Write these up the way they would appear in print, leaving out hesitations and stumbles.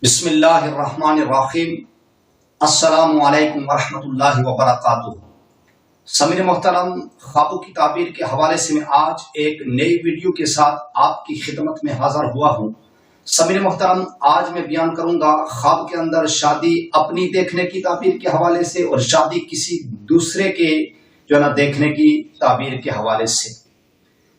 बिस्मिल्लाहिर्रहमानिर्रहीम। अस्सलामु अलैकुम वरहमतुल्लाहि वबरकातुहू। समीर मोहतरम, ख्वाबों की ताबीर के हवाले से मैं आज एक नई वीडियो के साथ आपकी खिदमत में हाजिर हुआ हूँ। समीर मोहतरम, आज मैं बयान करूंगा ख्वाब के अंदर शादी अपनी देखने की ताबीर के हवाले से और शादी किसी दूसरे के देखने की ताबीर के हवाले से।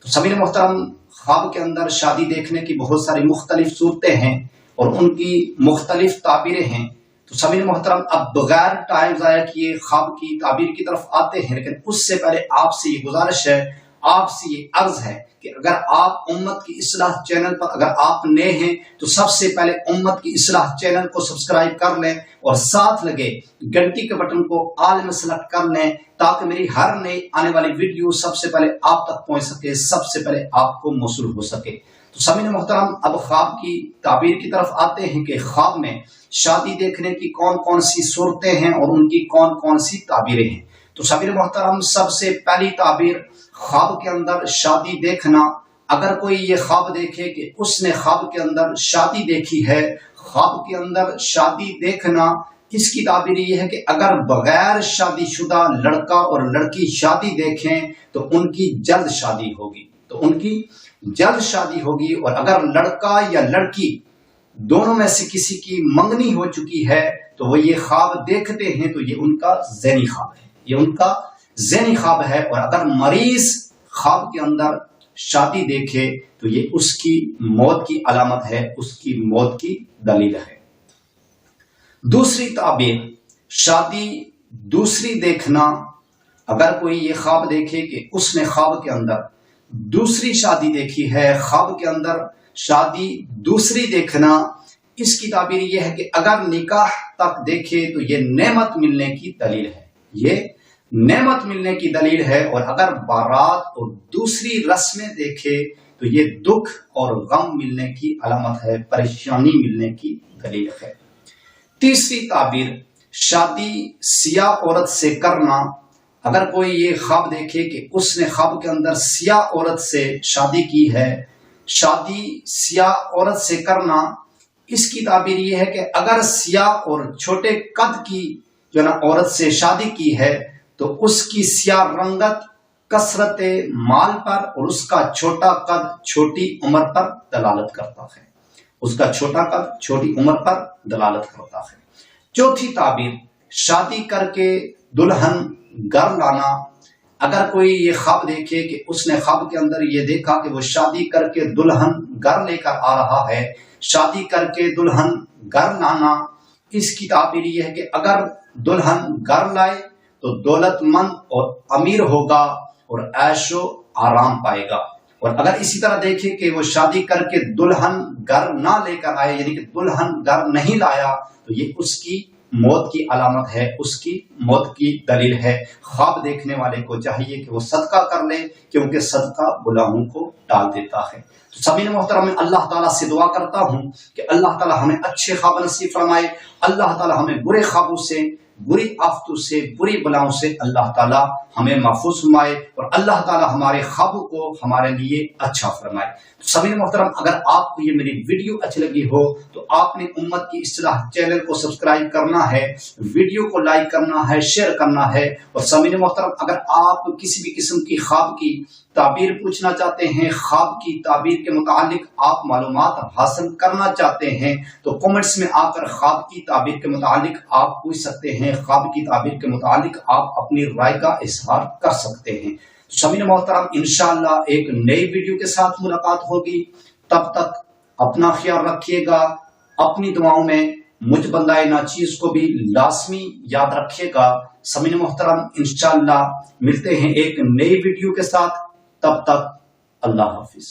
तो समीर मोहतरम, ख्वाब के अंदर शादी देखने की बहुत सारी मुख्तलिफ सूरतें हैं और उनकी मुख्तलिफ ताबीरें हैं। तो समीर मोहतरम, अब बगैर टाइम ज़ाया किए ख्वाब की ताबीर की तरफ आते हैं, लेकिन उससे पहले आपसे ये गुजारिश है, आपसे ये अर्ज है कि अगर आप उम्मत की इस्लाह चैनल पर अगर आप नए हैं तो सबसे पहले उम्मत की इस्लाह चैनल को सब्सक्राइब कर लें और साथ लगे घंटी के बटन को आल में सेलेक्ट कर लें ताकि मेरी हर नई आने वाली वीडियो सबसे पहले आप तक पहुंच सके, सबसे पहले आपको मौसूल हो सके। तो समीर मोहतरम, अब ख्वाब की ताबीर की तरफ आते हैं कि ख्वाब में शादी देखने की कौन कौन सी सूरतें हैं और उनकी कौन कौन सी ताबीरें हैं। तो समीर मोहतरम, सबसे पहली ताबीर ख्वाब के अंदर शादी देखना। अगर कोई ये ख्वाब देखे कि उसने ख्वाब के अंदर शादी देखी है, ख्वाब के अंदर शादी देखना, इसकी ताबीर ये है कि अगर बगैर शादीशुदा लड़का और लड़की शादी देखें तो उनकी जल्द शादी होगी, तो उनकी जल्द शादी होगी। और अगर लड़का या लड़की दोनों में से किसी की मंगनी हो चुकी है तो वो ये ख्वाब देखते हैं तो ये उनका ज़हनी ख्वाब है, ये उनका ज़हनी ख्वाब है। और अगर मरीज ख्वाब के अंदर शादी देखे तो ये उसकी मौत की अलामत है, उसकी मौत की दलील है। दूसरी ताबीर शादी दूसरी देखना। अगर कोई ये ख्वाब देखे कि उसने ख्वाब के अंदर दूसरी शादी देखी है, ख्वाब के अंदर शादी दूसरी देखना, इसकी ताबीर यह है कि अगर निकाह तक देखे तो ये नेमत मिलने की दलील है, ये नेमत मिलने की दलील है। और अगर बारात और दूसरी रस्में देखे तो ये दुख और गम मिलने की अलामत है, परेशानी मिलने की दलील है। तीसरी ताबीर शादी सियाह औरत से करना। अगर कोई ये ख्वाब देखे कि उसने ख्वाब के अंदर सियाह औरत से शादी की है, शादी सियाह औरत से करना, इसकी ताबीर ये है कि अगर सियाह और छोटे कद की औरत से शादी की है तो उसकी सियाह रंगत कसरत माल पर और उसका छोटा कद छोटी उम्र पर दलालत करता है, उसका छोटा कद छोटी उम्र पर दलालत करता है। चौथी ताबीर शादी करके दुल्हन घर लाना। अगर कोई ये ख्वाब देखे कि उसने ख्वाब के अंदर ये देखा कि वो शादी करके दुल्हन घर लेकर आ रहा है, शादी करके दुल्हन घर लाना, इसकी ताबीर ये है कि अगर दुल्हन घर लाए तो दौलतमंद और अमीर होगा और ऐशो आराम पाएगा। और अगर इसी तरह देखे कि वो शादी करके दुल्हन घर ना लेकर आए, यानी कि दुल्हन घर नहीं लाया, तो ये उसकी मौत की अलामत है, उसकी मौत की दलील है। ख्वाब देखने वाले को चाहिए कि वो सदका कर ले, क्योंकि सदका गुनाहों को टाल देता है। तो समीर मोहतरम, मैं अल्लाह ताला से दुआ करता हूँ कि अल्लाह ताला हमें अच्छे ख्वाब नसीब फरमाए, अल्लाह ताला हमें बुरे ख्वाबों से, बुरी आफतों से, बुरी बलाओं से अल्लाह ताला हमें महफूज फरमाए और अल्लाह ताला हमारे ख्वाबों को हमारे लिए अच्छा फरमाए। तो समीर मोहतरम, अगर आपको ये मेरी वीडियो अच्छी लगी हो तो आपने उम्मत की इस्लाह चैनल को सब्सक्राइब करना है, वीडियो को लाइक करना है, शेयर करना है। और समीर मोहतरम, अगर आप किसी भी किस्म की ख्वाब की ताबीर पूछना चाहते हैं, ख्वाब की ताबीर के मुतालिक आप मालूमात हासिल करना चाहते हैं तो कमेंट्स में आकर ख्वाब की ताबीर के मुतालिक आप पूछ सकते हैं, ख्वाब की ताबीर के मुतालिक आप अपनी राय का इजहार कर सकते हैं। तो समीर मोहतरम, इंशाअल्लाह एक नई वीडियो के साथ मुलाकात होगी। तब तक अपना ख्याल रखिएगा, अपनी दुआओं में मुझ बंदाए नाचीज को भी लाजमी याद रखिएगा। समीर मोहतरम, इंशाअल्लाह मिलते हैं एक नई वीडियो के साथ। तब तक अल्लाह हाफिज।